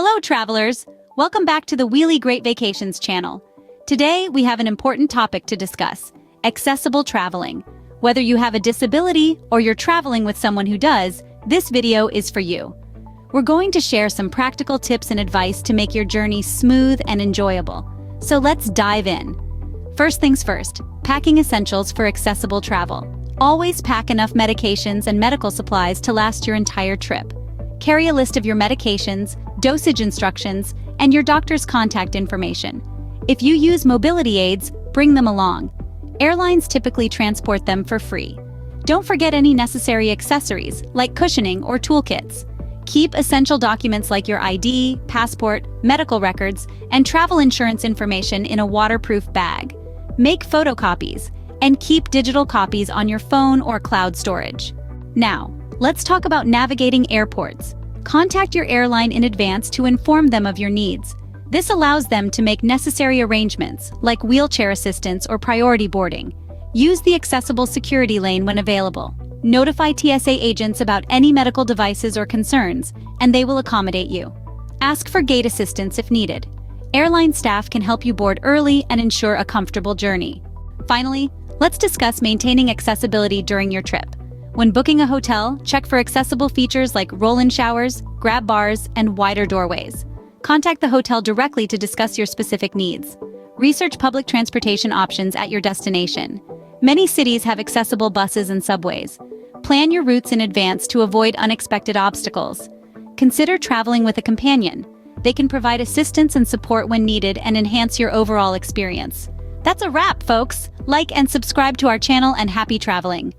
Hello, travelers! Welcome back to the Wheelie Great Vacations channel. Today, we have an important topic to discuss: accessible traveling. Whether you have a disability or you're traveling with someone who does, this video is for you. We're going to share some practical tips and advice to make your journey smooth and enjoyable. So let's dive in. First things first, packing essentials for accessible travel. Always pack enough medications and medical supplies to last your entire trip. Carry a list of your medications, dosage instructions, and your doctor's contact information. If you use mobility aids, bring them along. Airlines typically transport them for free. Don't forget any necessary accessories, like cushioning or toolkits. Keep essential documents like your ID, passport, medical records, and travel insurance information in a waterproof bag. Make photocopies, and keep digital copies on your phone or cloud storage. Now, let's talk about navigating airports. Contact your airline in advance to inform them of your needs. This allows them to make necessary arrangements, like wheelchair assistance or priority boarding. Use the accessible security lane when available. Notify TSA agents about any medical devices or concerns, and they will accommodate you. Ask for gate assistance if needed. Airline staff can help you board early and ensure a comfortable journey. Finally, let's discuss maintaining accessibility during your trip. When booking a hotel, check for accessible features like roll-in showers, grab bars, and wider doorways. Contact the hotel directly to discuss your specific needs. Research public transportation options at your destination. Many cities have accessible buses and subways. Plan your routes in advance to avoid unexpected obstacles. Consider traveling with a companion. They can provide assistance and support when needed and enhance your overall experience. That's a wrap, folks! Like and subscribe to our channel, and happy traveling!